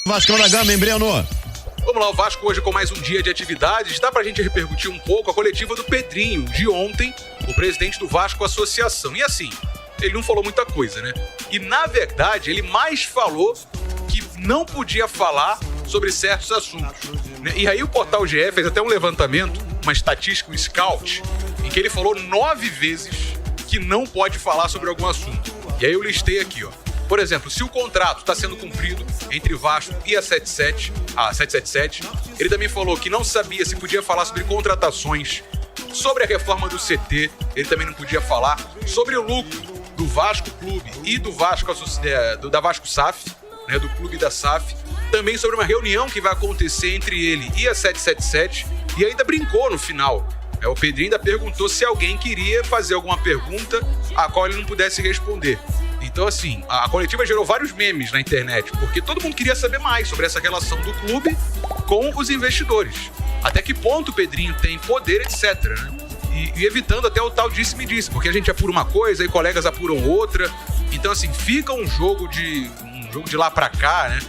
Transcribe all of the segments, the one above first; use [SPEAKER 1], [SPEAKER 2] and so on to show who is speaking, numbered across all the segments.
[SPEAKER 1] Vasco da Gama, hein, Breno?
[SPEAKER 2] Vamos lá, o Vasco hoje com mais um dia de atividades. Dá pra gente repercutir um pouco a coletiva do Pedrinho, de ontem, o presidente do Vasco Associação. E assim, ele não falou muita coisa, né? E na verdade, ele mais falou que não podia falar sobre certos assuntos, né? E aí o portal GE fez até um levantamento, uma estatística, um scout, em que ele falou 9 vezes que não pode falar sobre algum assunto. E aí eu listei aqui, ó. Por exemplo, se o contrato está sendo cumprido entre Vasco e a 777, ele também falou que não sabia se podia falar sobre contratações, sobre a reforma do CT, ele também não podia falar, sobre o lucro do Vasco Clube e do Vasco, da Vasco SAF, né, do clube da SAF, também sobre uma reunião que vai acontecer entre ele e a 777, e ainda brincou no final. O Pedrinho ainda perguntou se alguém queria fazer alguma pergunta a qual ele não pudesse responder. Então, assim, a coletiva gerou vários memes na internet, porque todo mundo queria saber mais sobre essa relação do clube com os investidores. Até que ponto o Pedrinho tem poder, etc, né? E evitando até o tal disse-me-disse, porque a gente apura uma coisa e colegas apuram outra. Então, assim, fica um jogo de lá pra cá, né?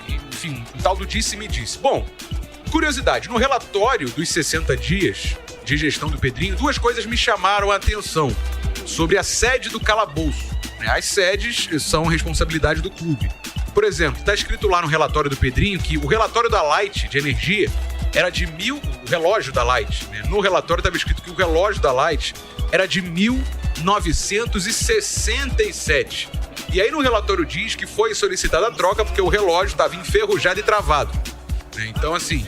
[SPEAKER 2] Enfim, o tal do disse-me-disse. Bom, curiosidade, no relatório dos 60 dias de gestão do Pedrinho, 2 coisas me chamaram a atenção sobre a sede do calabouço. As sedes são responsabilidade do clube. Por exemplo, está escrito lá no relatório do Pedrinho que o relatório da Light de energia era de o relógio da Light, né? No relatório estava escrito que o relógio da Light era de 1967. E aí no relatório diz que foi solicitada a troca porque o relógio estava enferrujado e travado, né? Então, assim,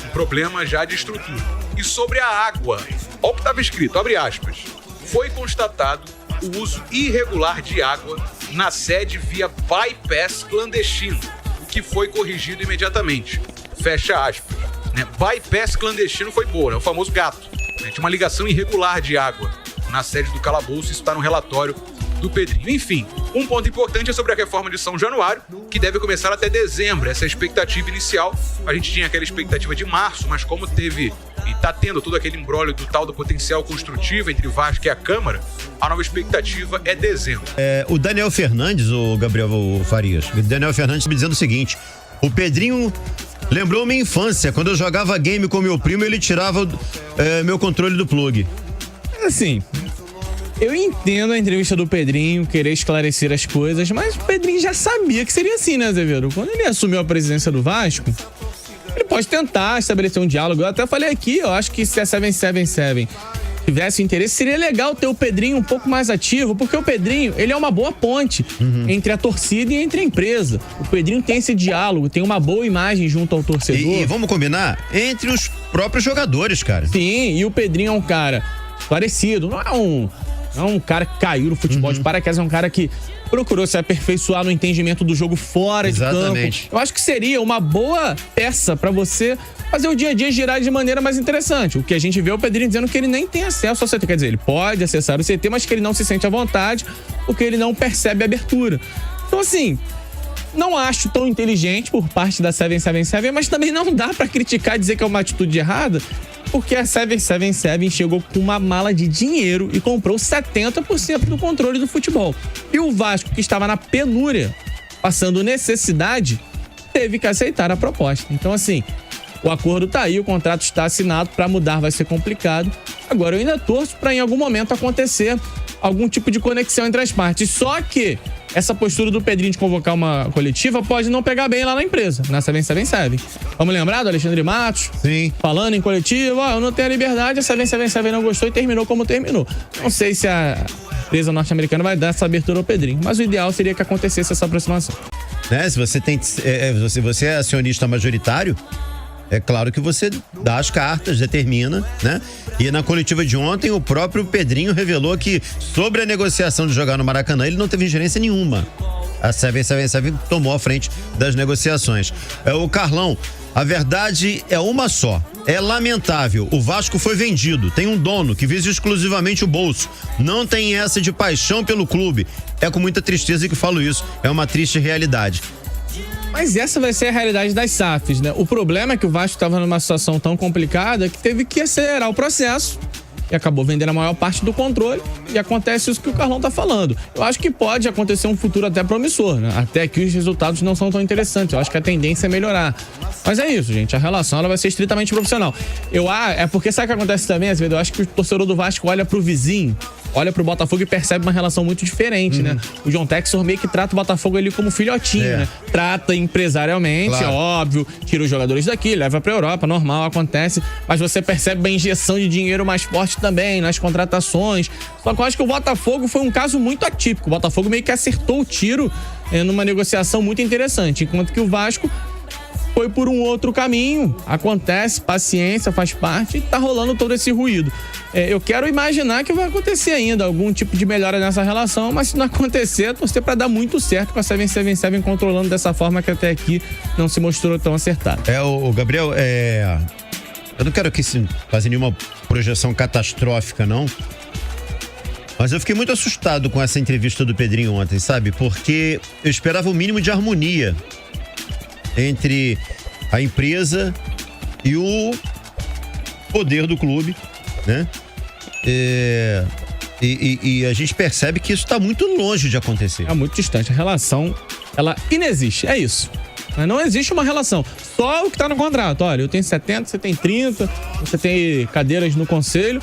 [SPEAKER 2] um problema já de estrutura. E sobre a água, olha o que estava escrito, abre aspas, foi constatado o uso irregular de água na sede via bypass clandestino, o que foi corrigido imediatamente. Fecha aspas. Né? Bypass clandestino foi boa, né? O famoso gato. Né? Tinha uma ligação irregular de água na sede do calabouço, isso está no relatório do Pedrinho. Enfim, um ponto importante é sobre a reforma de São Januário, que deve começar até dezembro. Essa é a expectativa inicial. A gente tinha aquela expectativa de março, mas como teve e está tendo todo aquele imbróglio do tal do potencial construtivo entre o Vasco e a Câmara, a nova expectativa é dezembro.
[SPEAKER 1] O Daniel Fernandes, o Gabriel Farias, o Daniel Fernandes me dizendo o seguinte: o Pedrinho lembrou minha infância, quando eu jogava game com meu primo, ele tirava meu controle do plug.
[SPEAKER 3] Assim, eu entendo a entrevista do Pedrinho, querer esclarecer as coisas, mas o Pedrinho já sabia que seria assim, né, Azevedo? Quando ele assumiu a presidência do Vasco, ele pode tentar estabelecer um diálogo. Eu até falei aqui, eu acho que se a 777 tivesse interesse, seria legal ter o Pedrinho um pouco mais ativo, porque o Pedrinho, ele é uma boa ponte entre a torcida e entre a empresa. O Pedrinho tem esse diálogo, tem uma boa imagem junto ao torcedor.
[SPEAKER 1] E vamos combinar? Entre os próprios jogadores, cara.
[SPEAKER 3] Sim, e o Pedrinho é um cara esclarecido, não é um cara que caiu no futebol de paraquedas, é um cara que procurou se aperfeiçoar no entendimento do jogo fora de campo. Eu acho que seria uma boa peça pra você fazer o dia a dia girar de maneira mais interessante. O que a gente vê é o Pedrinho dizendo que ele nem tem acesso ao CT. Quer dizer, ele pode acessar o CT, mas que ele não se sente à vontade, porque ele não percebe a abertura. Então, assim, não acho tão inteligente por parte da 777, mas também não dá pra criticar e dizer que é uma atitude errada, porque a 777 chegou com uma mala de dinheiro e comprou 70% do controle do futebol. E o Vasco, que estava na penúria, passando necessidade, teve que aceitar a proposta. Então, assim, o acordo tá aí, o contrato está assinado, para mudar vai ser complicado. Agora, eu ainda torço para em algum momento acontecer algum tipo de conexão entre as partes. Só que essa postura do Pedrinho de convocar uma coletiva pode não pegar bem lá na empresa, na 777. Vamos lembrar do Alexandre Matos?
[SPEAKER 1] Sim.
[SPEAKER 3] Falando em coletiva, eu não tenho a liberdade, a 777 não gostou e terminou como terminou. Não sei se a empresa norte-americana vai dar essa abertura ao Pedrinho, mas o ideal seria que acontecesse essa aproximação.
[SPEAKER 1] Né? Se você é acionista majoritário, é claro que você dá as cartas, determina, né? E na coletiva de ontem, o próprio Pedrinho revelou que sobre a negociação de jogar no Maracanã, ele não teve ingerência nenhuma. A 777 tomou a frente das negociações. O Carlão, a verdade é uma só. É lamentável. O Vasco foi vendido. Tem um dono que visa exclusivamente o bolso. Não tem essa de paixão pelo clube. É com muita tristeza que falo isso. É uma triste realidade.
[SPEAKER 3] Mas essa vai ser a realidade das SAFs, né? O problema é que o Vasco estava numa situação tão complicada que teve que acelerar o processo e acabou vendendo a maior parte do controle e acontece isso que o Carlão tá falando. Eu acho que pode acontecer um futuro até promissor, né? Até que os resultados não são tão interessantes. Eu acho que a tendência é melhorar. Mas é isso, gente. A relação ela vai ser estritamente profissional. É porque sabe o que acontece também, às vezes? Eu acho que o torcedor do Vasco olha pro vizinho, olha pro Botafogo e percebe uma relação muito diferente, né? O John Textor meio que trata o Botafogo ali como filhotinho, né? Trata empresarialmente, claro. É óbvio, tira os jogadores daqui, leva pra Europa, normal, acontece. Mas você percebe uma injeção de dinheiro mais forte também nas contratações. Só que eu acho que o Botafogo foi um caso muito atípico. O Botafogo meio que acertou o tiro numa negociação muito interessante, enquanto que o Vasco foi por um outro caminho. Acontece, paciência, faz parte e tá rolando todo esse ruído. Eu quero imaginar que vai acontecer ainda algum tipo de melhora nessa relação, mas se não acontecer, torcer pra dar muito certo com a 777 controlando dessa forma que até aqui não se mostrou tão acertado.
[SPEAKER 1] O Gabriel, eu não quero aqui fazer nenhuma projeção catastrófica, não. Mas eu fiquei muito assustado com essa entrevista do Pedrinho ontem, sabe? Porque eu esperava o mínimo de harmonia entre a empresa e o poder do clube, né? E a gente percebe que isso está muito longe de acontecer.
[SPEAKER 3] É muito distante. A relação, ela inexiste. É isso. Não existe uma relação. Só o que está no contrato. Olha, eu tenho 70, você tem 30, você tem cadeiras no conselho.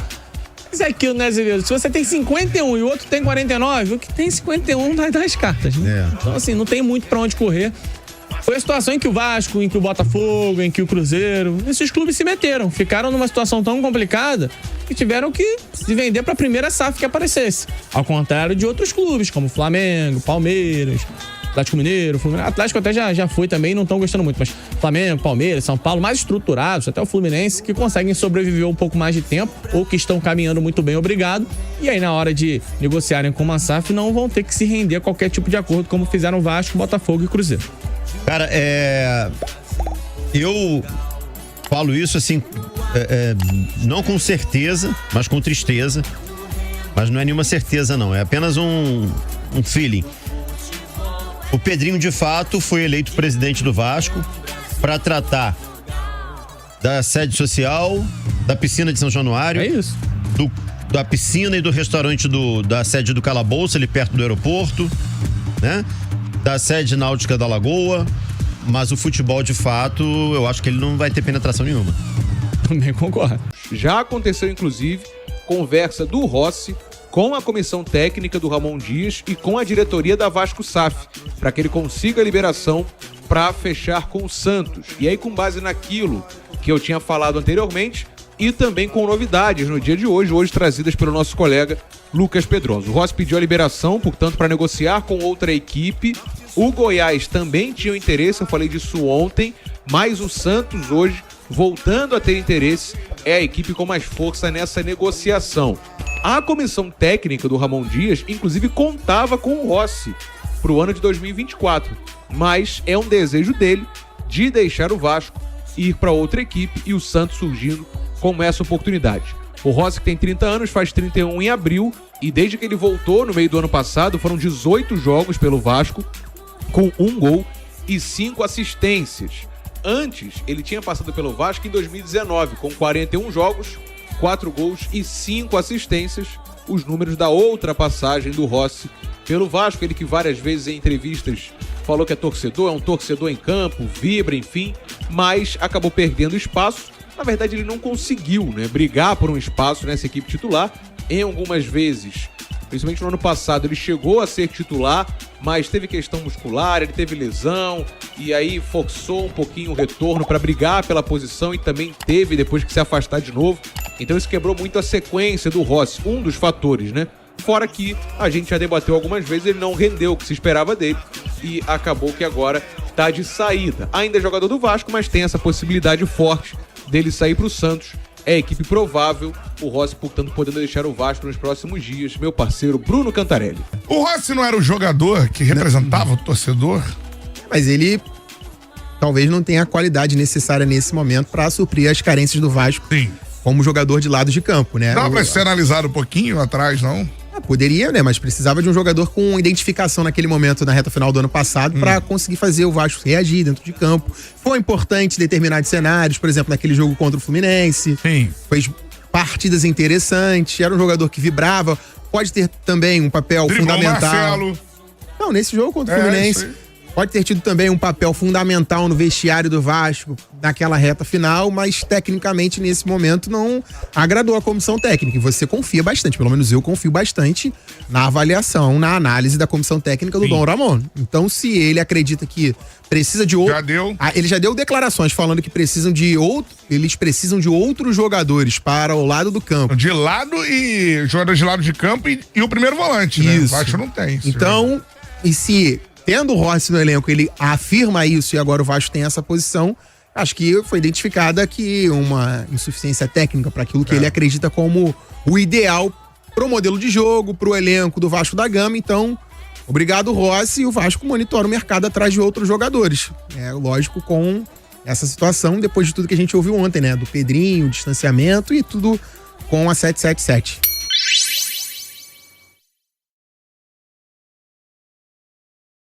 [SPEAKER 3] Mas é aquilo, né, Azevedo? Se você tem 51 e o outro tem 49, o que tem 51 vai dar as cartas, né? Então, assim, não tem muito pra onde correr. Foi a situação em que o Vasco, em que o Botafogo, em que o Cruzeiro, esses clubes se meteram. Ficaram numa situação tão complicada que tiveram que se vender pra primeira SAF que aparecesse. Ao contrário de outros clubes, como Flamengo, Palmeiras, Atlético Mineiro, Fluminense. Atlético até já foi também, não estão gostando muito, mas Flamengo, Palmeiras, São Paulo, mais estruturados, até o Fluminense, que conseguem sobreviver um pouco mais de tempo ou que estão caminhando muito bem, obrigado. E aí, na hora de negociarem com uma SAF, não vão ter que se render a qualquer tipo de acordo, como fizeram Vasco, Botafogo e Cruzeiro.
[SPEAKER 1] Cara, eu falo isso assim, não com certeza, mas com tristeza. Mas não é nenhuma certeza, não. É apenas um feeling. O Pedrinho, de fato, foi eleito presidente do Vasco para tratar da sede social, da piscina de São Januário.
[SPEAKER 3] É isso.
[SPEAKER 1] Da piscina e do restaurante da sede do Calabouço, ali perto do aeroporto, né? Da sede náutica da Lagoa. Mas o futebol, de fato, eu acho que ele não vai ter penetração nenhuma.
[SPEAKER 3] Também concordo.
[SPEAKER 2] Já aconteceu, inclusive, conversa do Rossi com a comissão técnica do Ramon Dias e com a diretoria da Vasco SAF, para que ele consiga a liberação para fechar com o Santos. E aí, com base naquilo que eu tinha falado anteriormente, e também com novidades no dia de hoje trazidas pelo nosso colega Lucas Pedroso. O Rossi pediu a liberação, portanto, para negociar com outra equipe. O Goiás também tinha interesse, eu falei disso ontem, mas o Santos hoje, voltando a ter interesse, é a equipe com mais força nessa negociação. A comissão técnica do Ramon Dias, inclusive, contava com o Rossi para o ano de 2024, mas é um desejo dele de deixar o Vasco, ir para outra equipe e o Santos surgindo como essa oportunidade. O Rossi, que tem 30 anos, faz 31 em abril e desde que ele voltou no meio do ano passado, foram 18 jogos pelo Vasco, com 1 gol e 5 assistências. Antes, ele tinha passado pelo Vasco em 2019, com 41 jogos, 4 gols e 5 assistências, os números da outra passagem do Rossi pelo Vasco. Ele que várias vezes em entrevistas falou que é um torcedor em campo, vibra, enfim, mas acabou perdendo espaço. Na verdade, ele não conseguiu, né, brigar por um espaço nessa equipe titular. Em algumas vezes, principalmente no ano passado, ele chegou a ser titular, mas teve questão muscular, ele teve lesão, e aí forçou um pouquinho o retorno para brigar pela posição e também teve depois que se afastar de novo. Então isso quebrou muito a sequência do Rossi, um dos fatores, né? Fora que a gente já debateu algumas vezes, ele não rendeu o que se esperava dele e acabou que agora tá de saída. Ainda é jogador do Vasco, mas tem essa possibilidade forte dele sair para o Santos. É equipe provável, o Rossi, portanto, podendo deixar o Vasco nos próximos dias. Meu parceiro Bruno Cantarelli.
[SPEAKER 4] O Rossi não era o jogador que representava o torcedor?
[SPEAKER 5] Mas ele talvez não tenha a qualidade necessária nesse momento para suprir as carências do Vasco.
[SPEAKER 4] Sim.
[SPEAKER 5] Como jogador de lado de campo, né?
[SPEAKER 4] Dá pra ser analisado um pouquinho atrás, não?
[SPEAKER 5] Poderia, né? Mas precisava de um jogador com identificação naquele momento, na reta final do ano passado, para conseguir fazer o Vasco reagir dentro de campo. Foi importante em determinados cenários, por exemplo, naquele jogo contra o Fluminense.
[SPEAKER 4] Sim.
[SPEAKER 5] Fez partidas interessantes, era um jogador que vibrava, pode ter também um papel fundamental.
[SPEAKER 4] Marcelo.
[SPEAKER 5] Não, nesse jogo contra o Fluminense. Pode ter tido também um papel fundamental no vestiário do Vasco naquela reta final, mas tecnicamente nesse momento não agradou a comissão técnica. E você confia bastante, pelo menos eu confio bastante na avaliação, na análise da comissão técnica do Dom Ramon. Então, se ele acredita que precisa de outro... Ele já deu declarações falando que eles precisam de outros jogadores para o lado do campo.
[SPEAKER 4] De lado e jogadores de lado de campo e o primeiro volante, né? O Vasco não tem.
[SPEAKER 5] Então, e se... Tendo o Rossi no elenco, ele afirma isso e agora o Vasco tem essa posição. Acho que foi identificada que uma insuficiência técnica para aquilo que ele acredita como o ideal pro modelo de jogo, pro elenco do Vasco da Gama. Então, obrigado, Rossi, e o Vasco monitora o mercado atrás de outros jogadores. É lógico, com essa situação, depois de tudo que a gente ouviu ontem, né? Do Pedrinho, distanciamento e tudo com a 777.